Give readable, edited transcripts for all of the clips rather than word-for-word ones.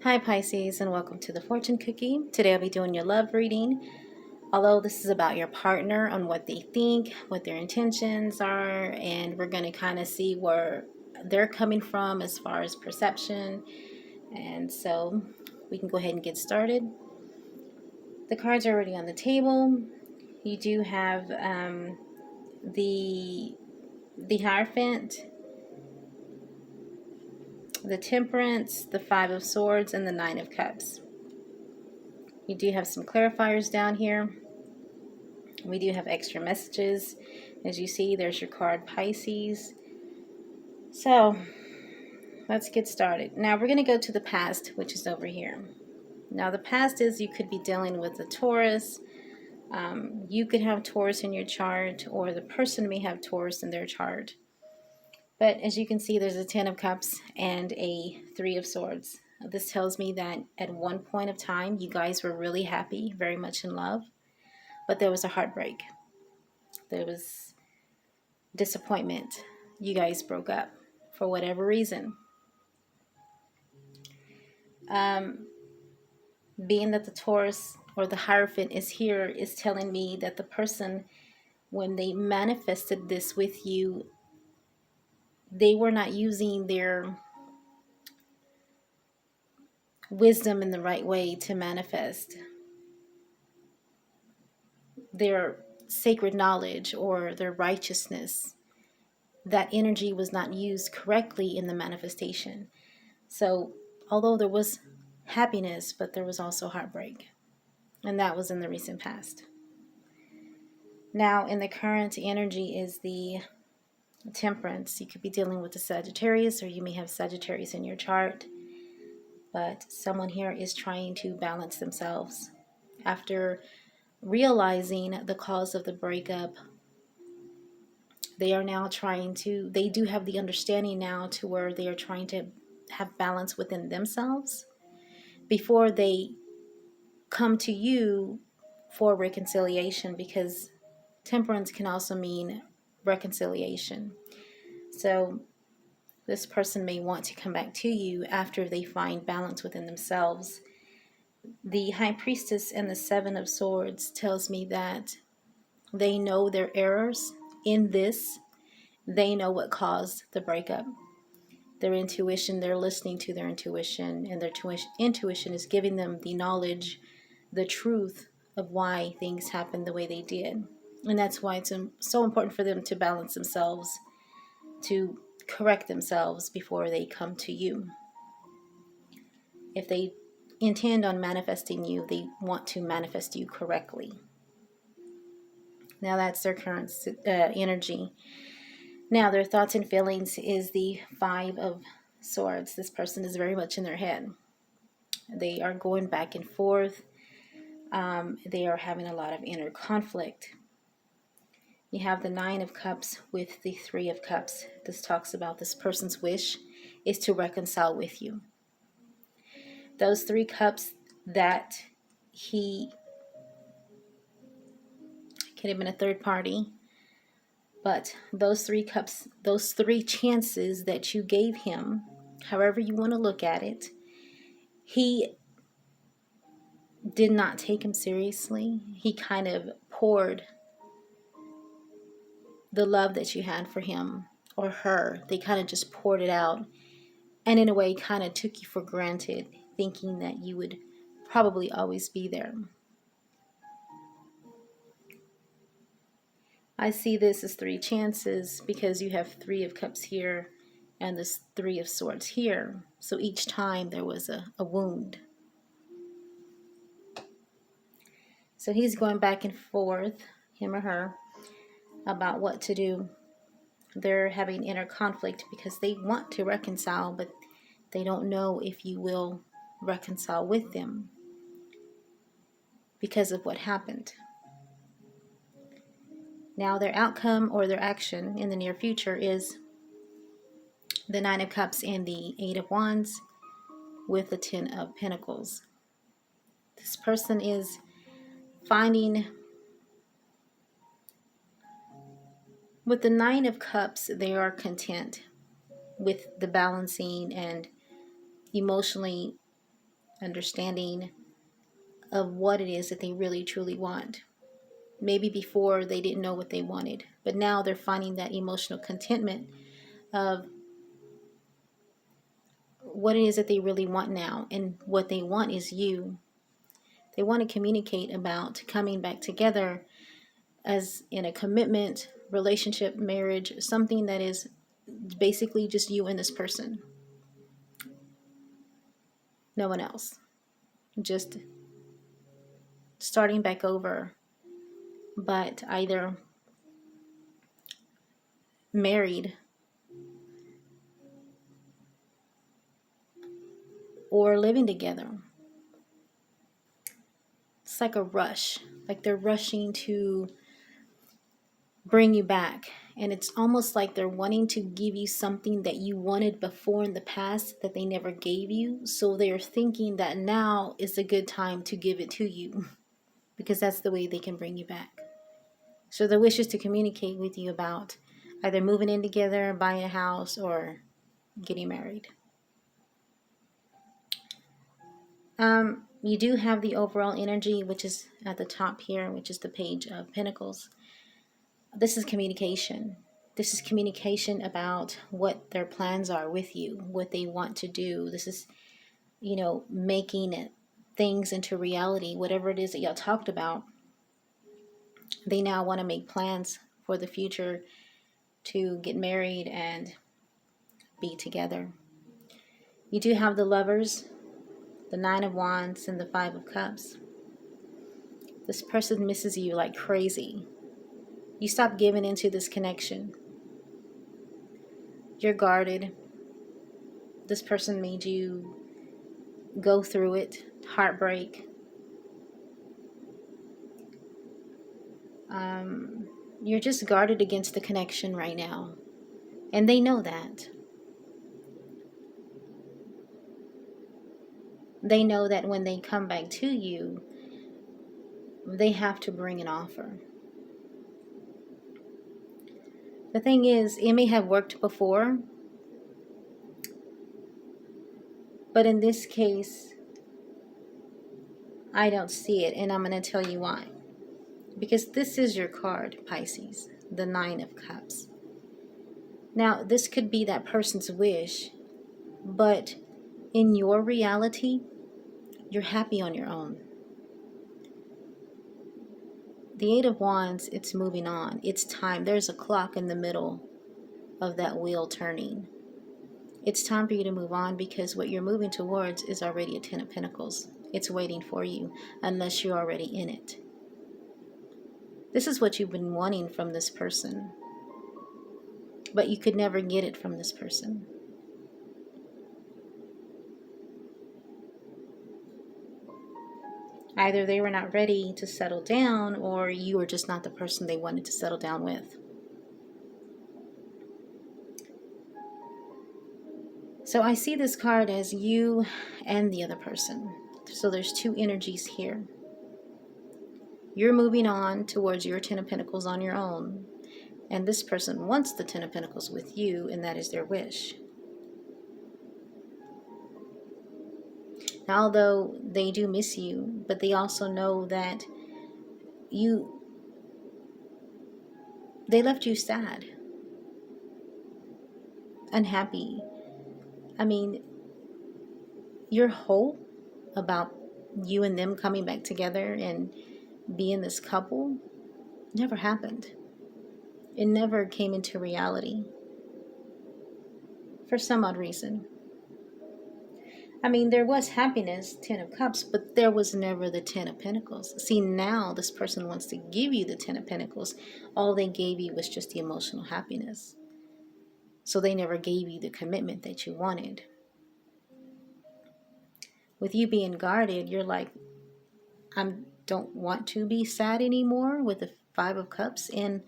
Hi Pisces, and welcome to the Fortune Cookie. Today I'll be doing your love reading. Although this is about your partner, on what they think, what their intentions are, and we're going to kind of see where they're coming from as far as perception. And so we can go ahead and get started. The cards are already on the table. You do have the Hierophant, the Temperance, the Five of Swords, and the Nine of Cups. You do have some clarifiers down here. We do have extra messages. As you see, there's your card, Pisces. So let's get started. Now we're going to go to the past, which is over here. Now the past is you could be dealing with a Taurus. You could have Taurus in your chart, or the person may have Taurus in their chart. But as you can see, there's a Ten of Cups and a Three of Swords. This tells me that at one point of time, you guys were really happy, very much in love, but there was a heartbreak. There was disappointment. You guys broke up for whatever reason. Being that the Taurus or the Hierophant is here is telling me that the person, when they manifested this with you, they were not using their wisdom in the right way to manifest their sacred knowledge or their righteousness. That energy was not used correctly in the manifestation. So although there was happiness, but there was also heartbreak. And that was in the recent past. Now, in the current energy is the Temperance. You could be dealing with the Sagittarius, or you may have Sagittarius in your chart. But someone here is trying to balance themselves. After realizing the cause of the breakup, they are now they do have the understanding now to where they are trying to have balance within themselves before they come to you for reconciliation, because Temperance can also mean reconciliation. So this person may want to come back to you after they find balance within themselves. The High Priestess and the Seven of Swords tells me that they know their errors in this. They know what caused the breakup. Their intuition, they're listening to their intuition, and their intuition is giving them the knowledge, the truth of why things happened the way they did. And that's why it's so important for them to balance themselves, to correct themselves before they come to you. If they intend on manifesting you, they want to manifest you correctly. Now that's their current energy. Now their thoughts and feelings is the Five of Swords. This person is very much in their head. They are going back and forth. They are having a lot of inner conflict. You have the Nine of Cups with the Three of Cups. This talks about this person's wish is to reconcile with you. Those three cups that he could have been a third party, but those three cups, those three chances that you gave him, however you want to look at it, he did not take him seriously. He kind of poured the love that you had for him or her. They kind of just poured it out, and in a way kind of took you for granted, thinking that you would probably always be there. I see this as three chances because you have Three of Cups here and this Three of Swords here. So each time there was a wound. So he's going back and forth, him or her, about what to do. They're having inner conflict because they want to reconcile, but they don't know if you will reconcile with them because of what happened. Now their outcome or their action in the near future is the Nine of Cups and the Eight of Wands with the Ten of Pentacles. This person is finding, with the Nine of Cups, they are content with the balancing and emotionally understanding of what it is that they really truly want. Maybe before they didn't know what they wanted, but now they're finding that emotional contentment of what it is that they really want now. And what they want is you. They want to communicate about coming back together as in a commitment, relationship, marriage, something that is basically just you and this person. No one else. Just starting back over, but either married or living together. It's like a rush, like they're rushing to bring you back. And it's almost like they're wanting to give you something that you wanted before in the past that they never gave you. So they're thinking that now is a good time to give it to you because that's the way they can bring you back. So the wish is to communicate with you about either moving in together, buying a house, or getting married. You do have the overall energy, which is at the top here, which is the Page of Pentacles. This is communication. This is communication about what their plans are with you, what they want to do. This is, making things into reality. Whatever it is that y'all talked about, they now want to make plans for the future to get married and be together. You do have the Lovers, the Nine of Wands, and the Five of Cups. This person misses you like crazy. You stop giving into this connection. You're guarded. This person made you go through it, heartbreak. You're just guarded against the connection right now. And they know that. They know that when they come back to you, they have to bring an offer. The thing is, it may have worked before, but in this case, I don't see it, and I'm going to tell you why. Because this is your card, Pisces, the Nine of Cups. Now, this could be that person's wish, but in your reality, you're happy on your own. The Eight of Wands, it's moving on. It's time. There's a clock in the middle of that wheel turning. It's time for you to move on because what you're moving towards is already a Ten of Pentacles. It's waiting for you unless you're already in it. This is what you've been wanting from this person, but you could never get it from this person. Either they were not ready to settle down or you were just not the person they wanted to settle down with. So I see this card as you and the other person. So there's two energies here. You're moving on towards your Ten of Pentacles on your own. And this person wants the Ten of Pentacles with you, and that is their wish. Now, although they do miss you, but they also know that they left you sad, unhappy. I mean, your hope about you and them coming back together and being this couple never happened. It never came into reality for some odd reason. I mean, there was happiness, Ten of Cups, but there was never the Ten of Pentacles. See, now this person wants to give you the Ten of Pentacles. All they gave you was just the emotional happiness. So they never gave you the commitment that you wanted. With you being guarded, you're like, I don't want to be sad anymore with the Five of Cups. And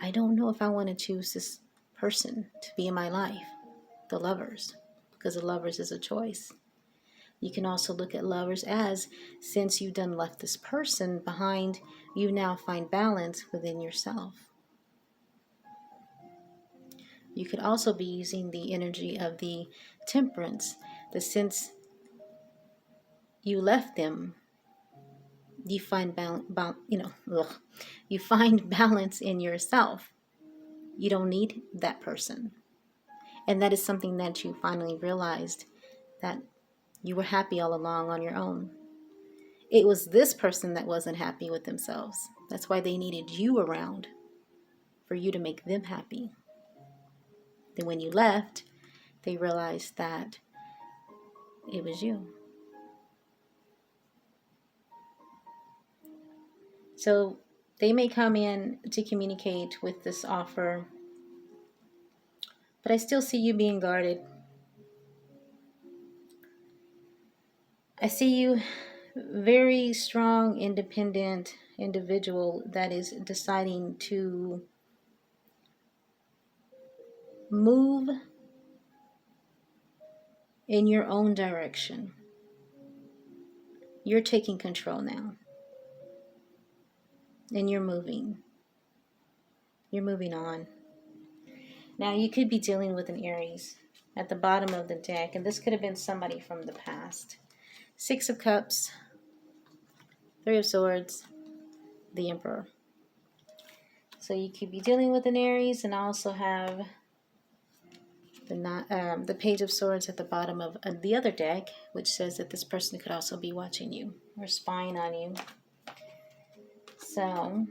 I don't know if I want to choose this person to be in my life, the Lovers, because the Lovers is a choice. You can also look at Lovers as, since you done left this person behind, you now find balance within yourself. You could also be using the energy of the Temperance, the sense, you left them, you find you find balance in yourself. You don't need that person. And that is something that you finally realized, that you were happy all along on your own. It was this person that wasn't happy with themselves. That's why they needed you around, for you to make them happy. Then when you left, they realized that it was you. So they may come in to communicate with this offer, but I still see you being guarded. I see you very strong, independent individual that is deciding to move in your own direction. You're taking control now. And you're moving. You're moving on. Now, you could be dealing with an Aries at the bottom of the deck, and this could have been somebody from the past. 6 of Cups, 3 of Swords, the Emperor. So you could be dealing with an Aries, and I also have the Page of Swords at the bottom of the other deck, which says that this person could also be watching you or spying on you. So,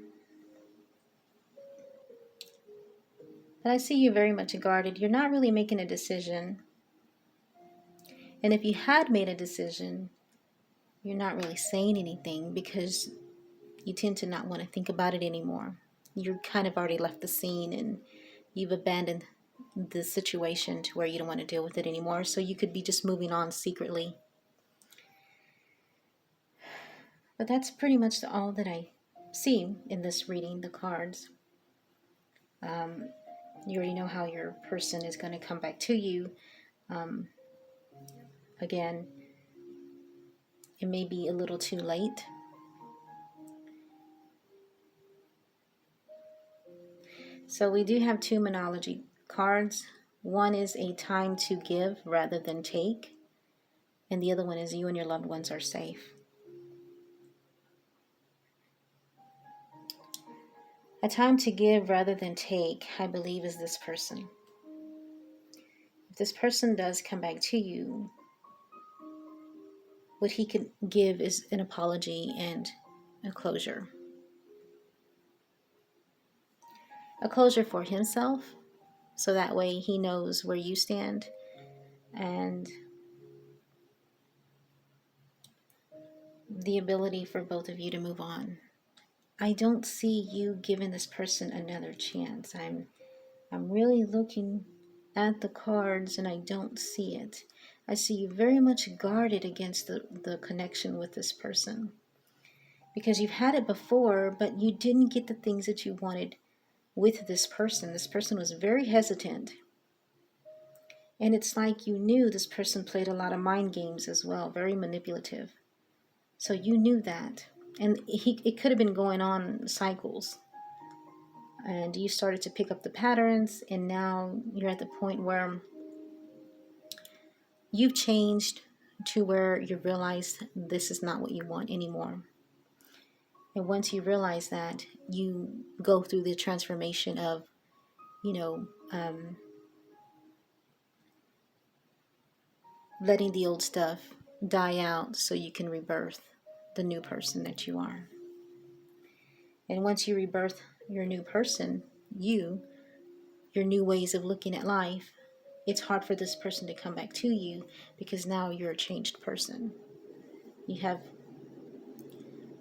but I see you very much guarded. You're not really making a decision. And if you had made a decision, you're not really saying anything because you tend to not want to think about it anymore. You're kind of already left the scene and you've abandoned the situation to where you don't want to deal with it anymore. So you could be just moving on secretly. But that's pretty much all that I see in this reading, the cards. You already know how your person is going to come back to you. Again, it may be a little too late. So we do have 2 Monology cards. One is a time to give rather than take. And the other one is you and your loved ones are safe. A time to give rather than take, I believe, is this person. If this person does come back to you, what he can give is an apology and a closure. A closure for himself, so that way he knows where you stand, and the ability for both of you to move on. I don't see you giving this person another chance. I'm really looking at the cards and I don't see it. I see you very much guarded against the connection with this person. Because you've had it before, but you didn't get the things that you wanted with this person. This person was very hesitant. And it's like you knew this person played a lot of mind games as well, very manipulative. So you knew that. And it could have been going on cycles. And you started to pick up the patterns, and now you're at the point where you've changed to where you realize this is not what you want anymore. And once you realize that, you go through the transformation of, letting the old stuff die out so you can rebirth the new person that you are. And once you rebirth your new person, your new ways of looking at life, it's hard for this person to come back to you because now you're a changed person.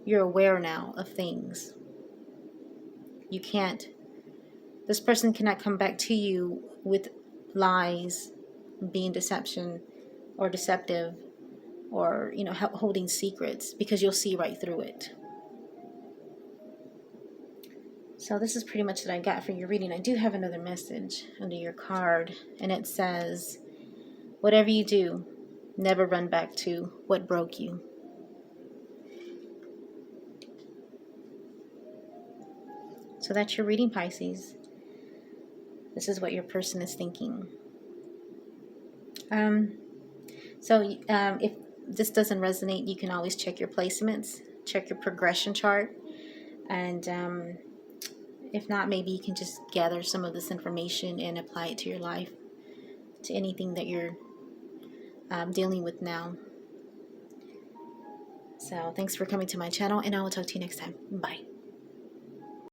You're aware now of things. This person cannot come back to you with lies, being deceptive, or holding secrets, because you'll see right through it. So this is pretty much what I got for your reading. I do have another message under your card, and it says, whatever you do, never run back to what broke you. So that's your reading, Pisces. This is what your person is thinking. If this doesn't resonate, you can always check your placements, check your progression chart, and if not, maybe you can just gather some of this information and apply it to your life, to anything that you're dealing with now. So thanks for coming to my channel, and I will talk to you next time. Bye.